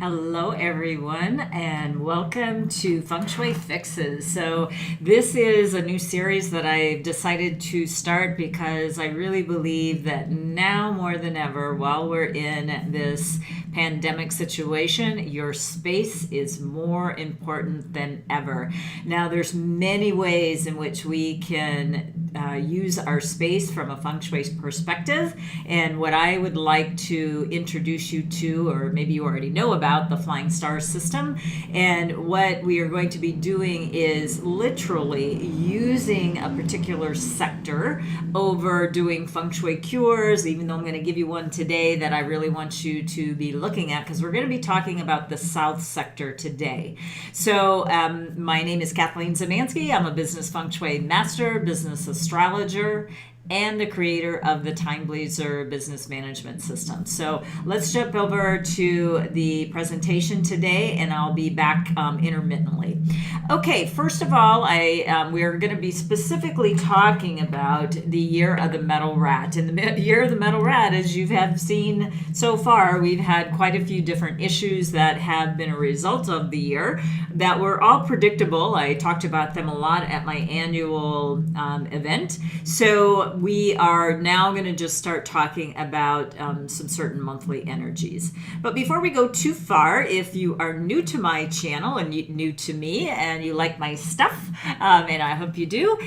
Hello, everyone, and welcome to Feng Shui Fixes. So, this is a new series that I've decided to start because I really believe that now more than ever, while we're in this pandemic situation, your space is more important than ever. Now, there's many ways in which we can use our space from a feng shui perspective, and what I would like to introduce you to, or maybe you already know about, the flying star system. And what we are going to be doing is literally using a particular sector over doing feng shui cures, even though I'm going to give you one today that I really want you to be looking at, because we're going to be talking about the south sector today. So my name is Kathleen Zemansky. I'm a business feng shui master, business astrologer, and the creator of the Time Blazer business management system. So let's jump over to the presentation today, and I'll be back intermittently. Okay, first of all, we are going to be specifically talking about the year of the metal rat. And the year of the metal rat, as you have seen so far, we've had quite a few different issues that have been a result of the year that were all predictable. I talked about them a lot at my annual event. So we are now going to just start talking about some certain monthly energies. But before we go too far, if you are new to my channel and new to me and you like my stuff, and I hope you do,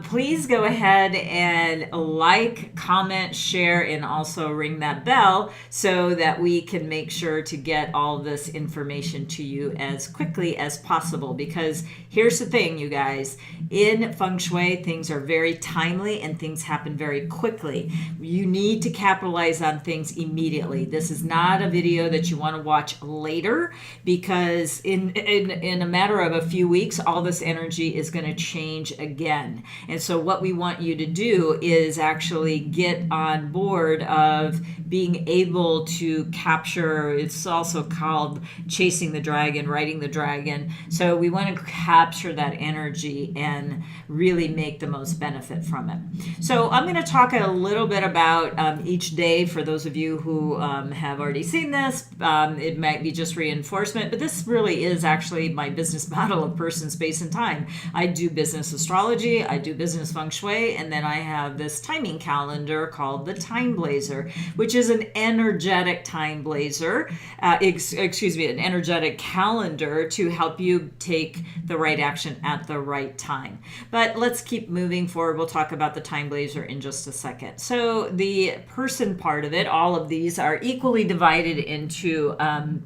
please go ahead and like, comment, share, and also ring that bell so that we can make sure to get all this information to you as quickly as possible. Because here's the thing, you guys, in feng shui, things are very timely and things happen very quickly. You need to capitalize on things immediately. This is not a video that you want to watch later, because in a matter of a few weeks, all this energy is going to change again. And so what we want you to do is actually get on board of being able to capture, it's also called chasing the dragon, riding the dragon. So we want to capture that energy and really make the most benefit from it. So I'm going to talk a little bit about each day for those of you who have already seen this. It might be just reinforcement, but this really is actually my business model of person, space, and time. I do business astrology, I do business feng shui, and then I have this timing calendar called the Time Blazer, which is an energetic time blazer, an energetic calendar to help you take the right action at the right time. But let's keep moving forward. We'll talk about the Time Blazer in just a second. So the person part of it, all of these are equally divided into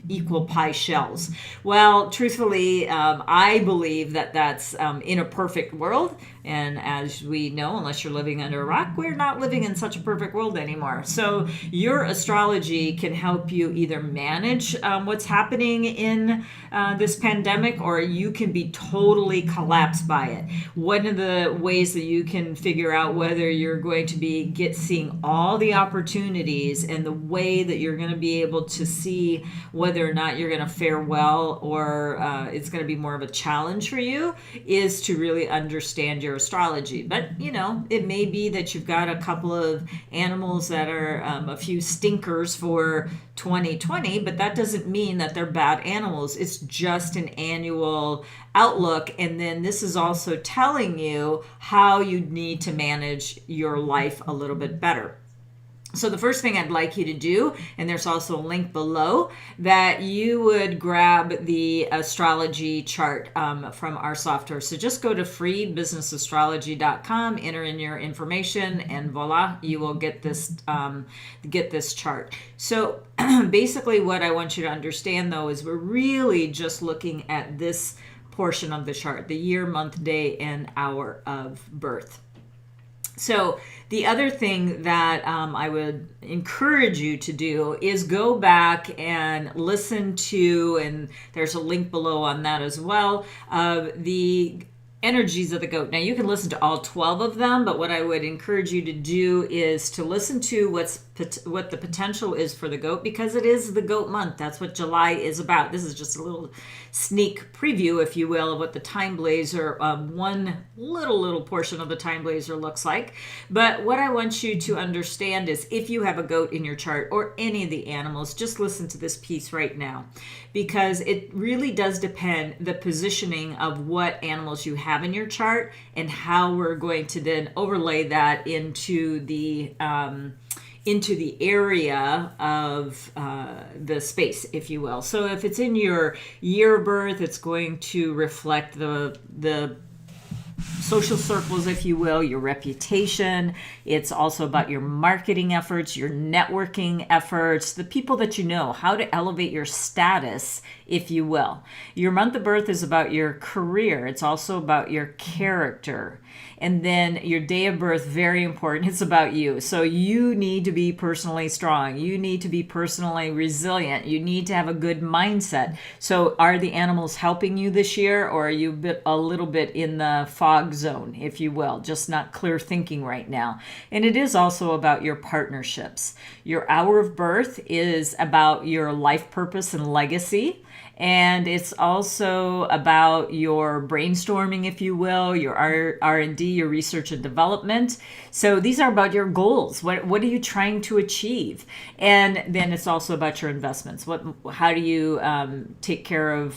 equal pie shells. Well, truthfully, I believe that that's in a perfect world. And as we know, unless you're living under a rock, we're not living in such a perfect world anymore. So your astrology can help you either manage what's happening in this pandemic, or you can be totally collapsed by it. One of the ways that you can figure out whether you're going to be seeing all the opportunities, and the way that you're going to be able to see whether or not you're going to fare well, or it's going to be more of a challenge for you, is to really understand your astrology. But you know, it may be that you've got a couple of animals that are a few stinkers for 2020, but that doesn't mean that they're bad animals. It's just an annual outlook. And then this is also telling you how you need to manage your life a little bit better. So the first thing I'd like you to do, and there's also a link below, that you would grab the astrology chart from our software. So just go to freebusinessastrology.com, enter in your information, and voila, you will get this chart. So basically what I want you to understand, though, is we're really just looking at this portion of the chart, the year, month, day, and hour of birth. So the other thing that I would encourage you to do is go back and listen to, and there's a link below on that as well, of the energies of the goat. Now you can listen to all 12 of them, but what I would encourage you to do is to listen to what's what the potential is for the goat, because it is the goat month. That's what July is about. This is just a little sneak preview, if you will, of what the time blazer, one little portion of the time blazer looks like. But what I want you to understand is, if you have a goat in your chart or any of the animals, just listen to this piece right now, because it really does depend the positioning of what animals you have in your chart and how we're going to then overlay that into the area of the space, if you will. So if it's in your year of birth, it's going to reflect the social circles, if you will, your reputation. It's also about your marketing efforts, your networking efforts, the people that you know, how to elevate your status, if you will. Your month of birth is about your career. It's also about your character. And then your day of birth, very important. It's about you. So you need to be personally strong. You need to be personally resilient. You need to have a good mindset. So are the animals helping you this year, or are you a little bit in the fog zone, if you will, just not clear thinking right now? And it is also about your partnerships. Your hour of birth is about your life purpose and legacy. And it's also about your brainstorming, if you will, your R&D, your research and development. So these are about your goals. What are you trying to achieve? And then it's also about your investments. How do you take care of,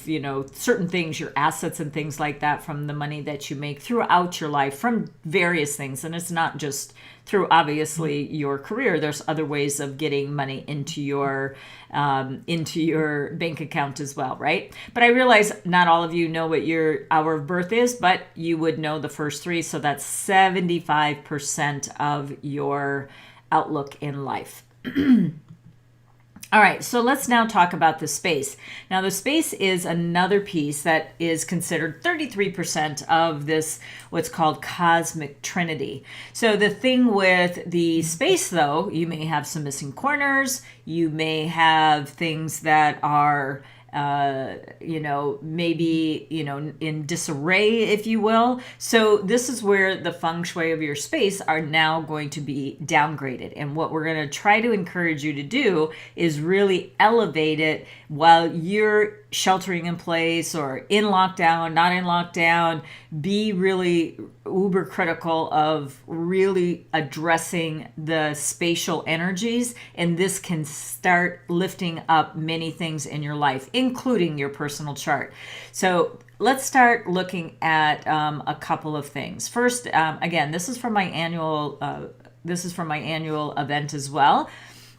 certain things, your assets and things like that, from the money that you make throughout your life, from various things. And it's not just through, obviously, your career. There's other ways of getting money into your bank account as well, right? But I realize not all of you know what your hour of birth is, but you would know the first three. So that's 75% of your outlook in life. All right, so let's now talk about the space. Now, the space is another piece that is considered 33% of this, what's called cosmic Trinity. So the thing with the space, though, you may have some missing corners. You may have things that are maybe, in disarray, if you will. So this is where the feng shui of your space are now going to be downgraded. And what we're going to try to encourage you to do is really elevate it while you're sheltering in place or in lockdown, not in lockdown. Be really uber critical of really addressing the spatial energies, and this can start lifting up many things in your life, including your personal chart. So let's start looking at a couple of things. First, again, this is from my annual event as well.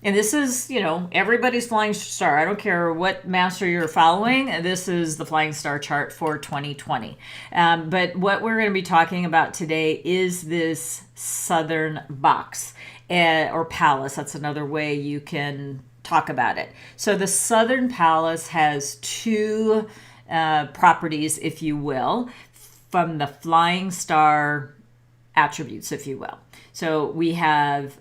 And this is, everybody's flying star. I don't care what master you're following. This is the flying star chart for 2020. But what we're going to be talking about today is this southern box or palace. That's another way you can talk about it. So the southern palace has two properties, if you will, from the flying star attributes, if you will. So we have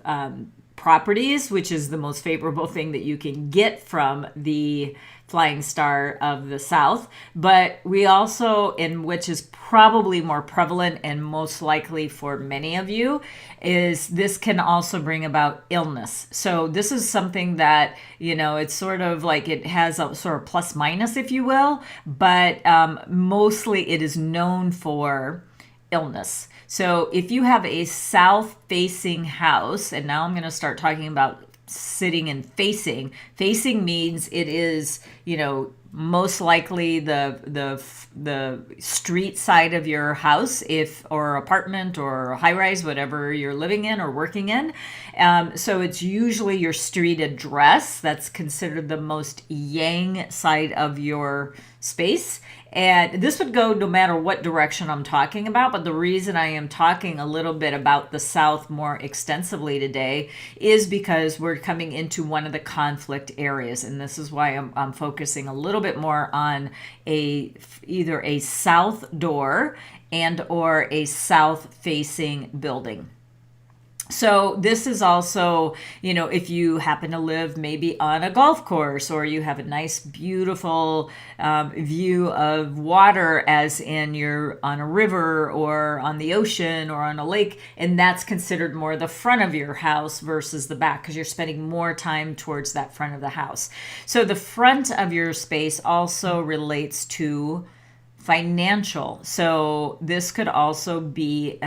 properties, which is the most favorable thing that you can get from the flying star of the south. But we also, and which is probably more prevalent and most likely for many of you, is this can also bring about illness. So this is something that, it's sort of like it has a sort of plus minus, if you will, but mostly it is known for illness. So if you have a south-facing house, and now I'm going to start talking about sitting and facing. Facing means it is, most likely the street side of your house, or apartment or high rise, whatever you're living in or working in. So it's usually your street address that's considered the most yang side of your space. And this would go no matter what direction I'm talking about. But the reason I am talking a little bit about the South more extensively today is because we're coming into one of the conflict areas. And this is why I'm focusing a little bit more on either a south door and or a south facing building. So this is also, if you happen to live maybe on a golf course, or you have a nice, beautiful view of water, as in you're on a river or on the ocean or on a lake, and that's considered more the front of your house versus the back, because you're spending more time towards that front of the house. So the front of your space also relates to financial. So this could also be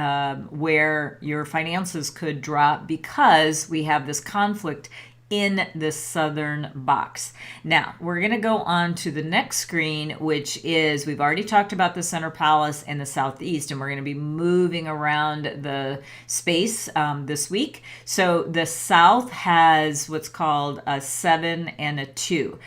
where your finances could drop, because we have this conflict in the southern box. Now, we're going to go on to the next screen, which is, we've already talked about the center palace and the southeast, and we're going to be moving around the space this week. So the south has what's called a 7 and a 2.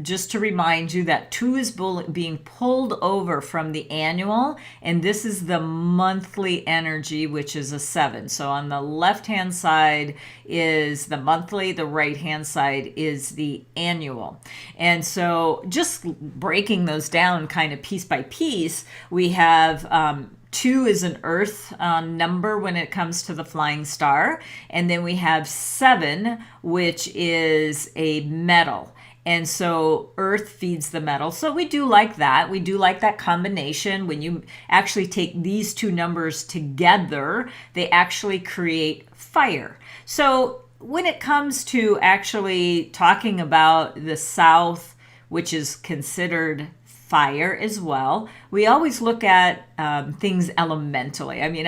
Just to remind you that 2 is being pulled over from the annual, and this is the monthly energy, which is a 7. So on the left-hand side is the monthly, the right-hand side is the annual. And so just breaking those down kind of piece by piece, we have 2 is an earth number when it comes to the flying star. And then we have 7, which is a metal. And so earth feeds the metal. So we do like that. We do like that combination. When you actually take these 2 numbers together, they actually create fire. So when it comes to actually talking about the south, which is considered fire as well, we always look at things elementally. I mean,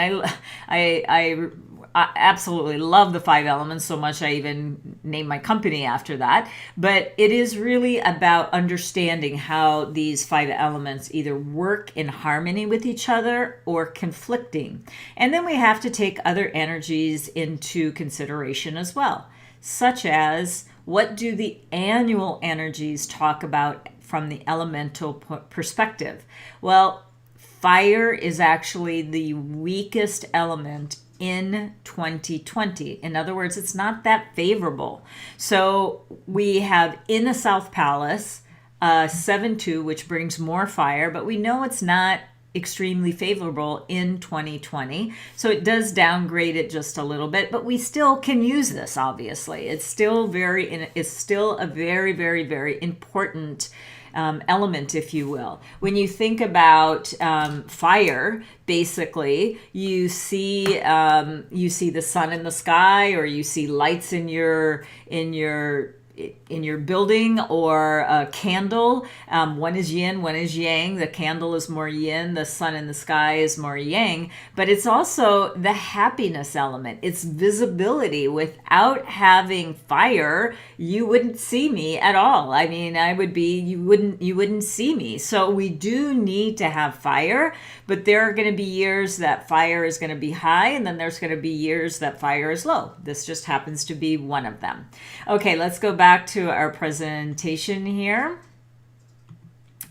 I absolutely love the 5 elements so much I even named my company after that. But it is really about understanding how these 5 elements either work in harmony with each other or conflicting. And then we have to take other energies into consideration as well, such as, what do the annual energies talk about from the elemental perspective? Well, fire is actually the weakest element in 2020. In other words, it's not that favorable. So we have in the South Palace 7-2, which brings more fire, but we know it's not extremely favorable in 2020. So it does downgrade it just a little bit, but we still can use this, obviously. It's still a very, very, very important element, if you will. When you think about fire, basically, you see the sun in the sky, or you see lights in your building, or a candle. One is yin, one is yang. The candle is more yin, the sun in the sky is more yang. But it's also the happiness element. It's visibility. Without having fire, you wouldn't see me at all. I mean, you wouldn't see me. So we do need to have fire, but there are going to be years that fire is going to be high, and then there's going to be years that fire is low. This just happens to be one of them. Okay, let's go back to our presentation here.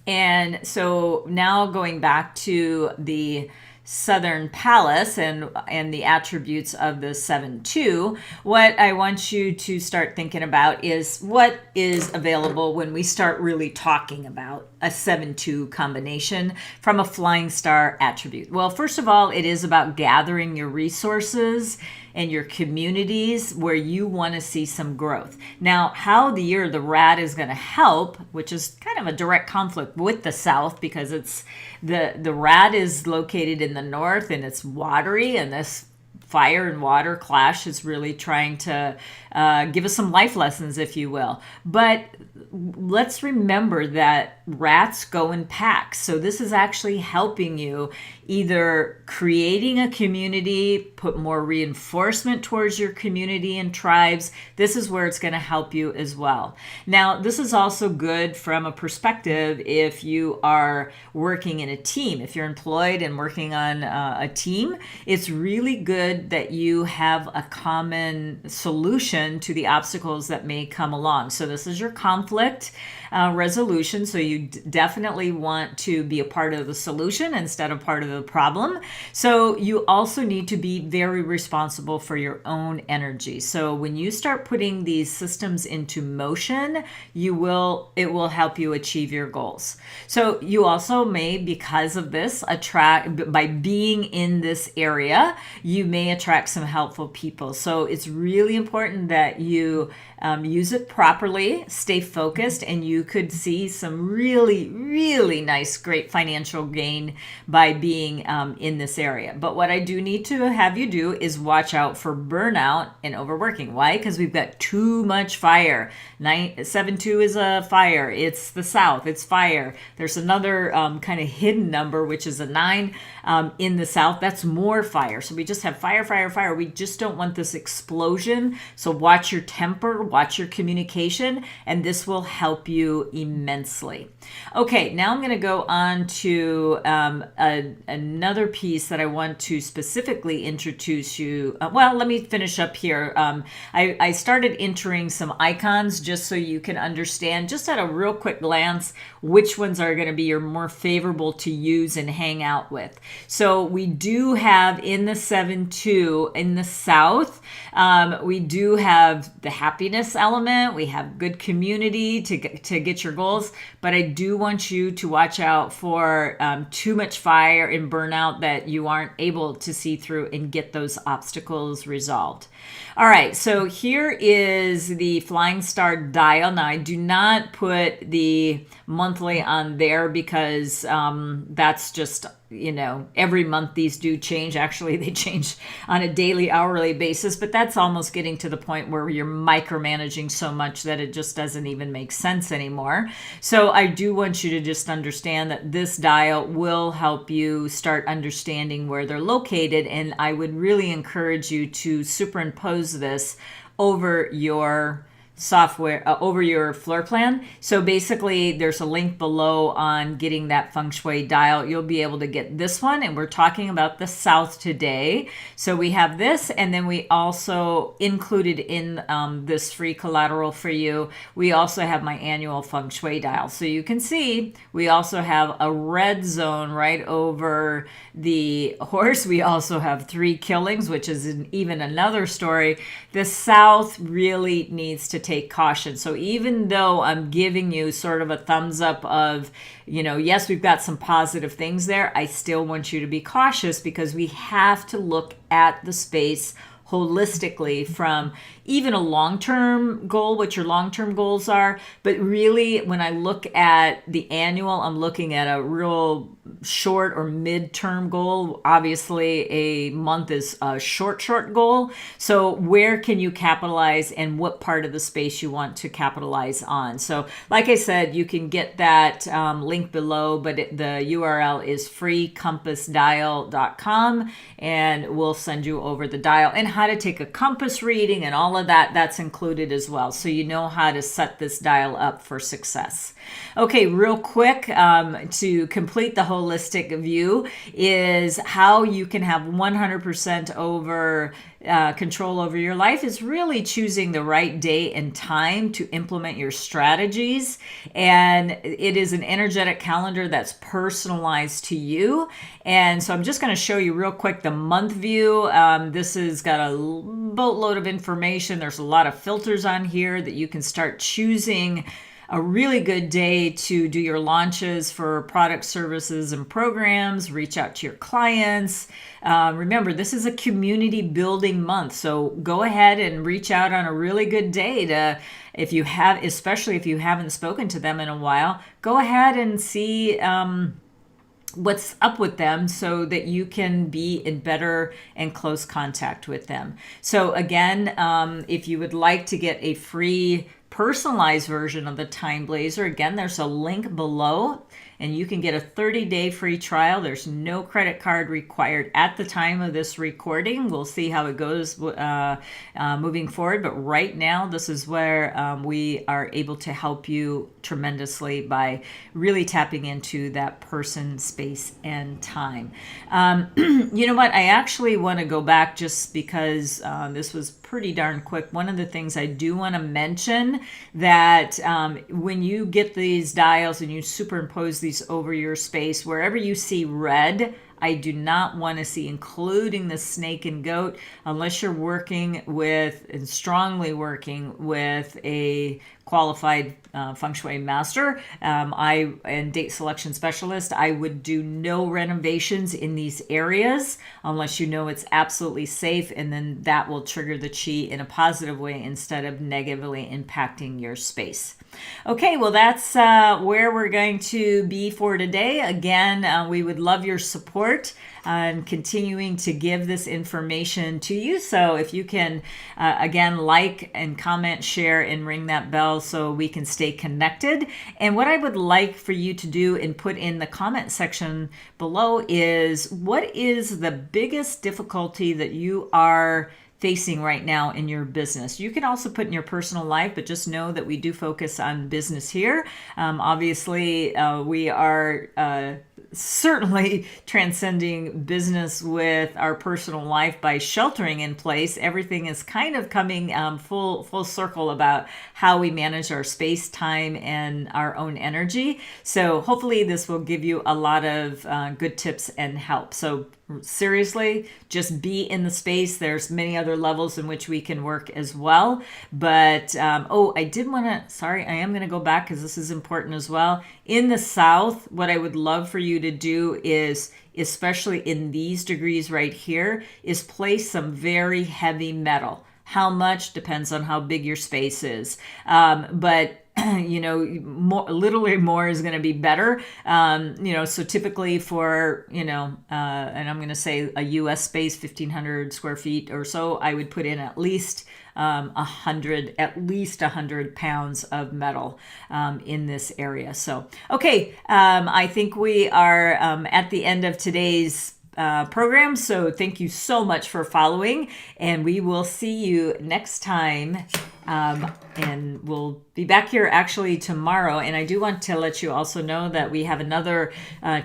And so now going back to the Southern Palace and the attributes of the 7-2, what I want you to start thinking about is what is available when we start really talking about a 7-2 combination from a flying star attribute. Well, first of all, it is about gathering your resources and your communities where you want to see some growth. Now, how the rat is going to help, which is kind of a direct conflict with the south, because it's the rat is located in the north and it's watery, and this fire and water clash is really trying to give us some life lessons, if you will. But let's remember that rats go in packs. So this is actually helping you either creating a community, put more reinforcement towards your community and tribes. This is where it's going to help you as well. Now, this is also good from a perspective if you are working in a team. If you're employed and working on a team, it's really good that you have a common solution solution to the obstacles that may come along. So this is your conflict resolution. So you definitely want to be a part of the solution instead of part of the problem. So you also need to be very responsible for your own energy. So when you start putting these systems into motion, it will help you achieve your goals. So you also may, because of this, by being in this area, you may attract some helpful people. So it's really important that you use it properly, stay focused, and you could see some really, really nice, great financial gain by being in this area. But what I do need to have you do is watch out for burnout and overworking. Why? Because we've got too much fire. 7-2 is a fire. It's the south. It's fire. There's another kind of hidden number, which is a 9 in the south. That's more fire. So we just have fire, fire, fire. We just don't want this explosion. So watch your temper, watch your communication, and this will help you immensely. Okay, now I'm going to go on to another piece that I want to specifically introduce you. Well, let me finish up here. I started entering some icons just so you can understand, just at a real quick glance, which ones are going to be your more favorable to use and hang out with. So we do have in the 7-2 in the south, we do have the happiness element. We have good community to get your goals, but I do want you to watch out for too much fire and burnout that you aren't able to see through and get those obstacles resolved. All right, so here is the Flying Star dial. Now, I do not put the monthly on there because that's just, every month these do change. Actually, they change on a daily, hourly basis, but that's almost getting to the point where you're micromanaging so much that it just doesn't even make sense anymore. So I do want you to just understand that this dial will help you start understanding where they're located, and I would really encourage you to superimpose this over your software, over your floor plan. So basically there's a link below on getting that Feng Shui dial. You'll be able to get this one, and we're talking about the south today. So we have this, and then we also included in this free collateral for you, we also have my annual Feng Shui dial. So you can see we also have a red zone right over the horse. We also have 3 killings, which is even another story. The south really needs to take caution. So even though I'm giving you sort of a thumbs up of, yes, we've got some positive things there, I still want you to be cautious because we have to look at the space holistically from even a long-term goal, what your long-term goals are. But really, when I look at the annual, I'm looking at a real short or mid-term goal. Obviously, a month is a short goal. So where can you capitalize and what part of the space you want to capitalize on? So like I said, you can get that link below, but the URL is freecompassdial.com, and we'll send you over the dial and how to take a compass reading and all of that. That's included as well. So you know how to set this dial up for success. Okay, real quick, to complete the holistic view is how you can have 100% over control over your life is really choosing the right day and time to implement your strategies. And it is an energetic calendar that's personalized to you. And so I'm just going to show you real quick the month view. This has got a boatload of information. There's a lot of filters on here that you can start choosing a really good day to do your launches for products, services, and programs, reach out to your clients. Remember, this is a community building month, so go ahead and reach out on a really good day to, especially if you haven't spoken to them in a while, go ahead and see what's up with them so that you can be in better and close contact with them. So again, if you would like to get a free personalized version of the Time Blazer, again, there's a link below and you can get a 30-day free trial. There's no credit card required at the time of this recording. We'll see how it goes moving forward, but right now this is where we are able to help you tremendously by really tapping into that person, space, and time. You know what? I actually want to go back just because this was pretty darn quick. One of the things I do want to mention that when you get these dials and you superimpose these over your space, wherever you see red, I do not want to see, including the snake and goat, unless you're working with and strongly working with a qualified Feng Shui master and date selection specialist. I would do no renovations in these areas unless you know it's absolutely safe, and then that will trigger the chi in a positive way instead of negatively impacting your space. Okay, well, that's where we're going to be for today. Again, we would love your support and continuing to give this information to you. So if you can, again, like and comment, share, and ring that bell so we can stay connected. And what I would like for you to do and put in the comment section below is, what is the biggest difficulty that you are facing right now in your business? You can also put in your personal life, but just know that we do focus on business here. Obviously, we are certainly transcending business with our personal life by sheltering in place. Everything is kind of coming full circle about how we manage our space, time, and our own energy. So hopefully this will give you a lot of good tips and help. So seriously, just be in the space. There's many other levels in which we can work as well. But I did want to, sorry, I am going to go back because this is important as well. In the South, what I would love for you to do is, especially in these degrees right here, is place some very heavy metal. How much depends on how big your space is. But you know, literally more is going to be better. So typically for, and I'm going to say a US space, 1,500 square feet or so, I would put in at least 100 pounds of metal in this area. So, okay, I think we are at the end of today's program. So thank you so much for following, and we will see you next time. And we'll be back here actually tomorrow. And I do want to let you also know that we have another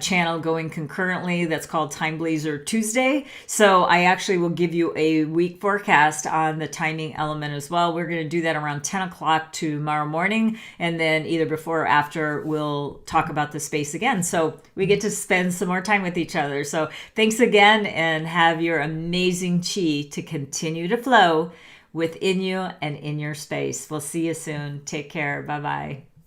channel going concurrently that's called Time Blazer Tuesday. So I actually will give you a week forecast on the timing element as well. We're going to do that around 10 o'clock tomorrow morning. And then either before or after, we'll talk about the space again. So we get to spend some more time with each other. So thanks again, and have your amazing chi to continue to flow within you and in your space. We'll see you soon. Take care. Bye-bye.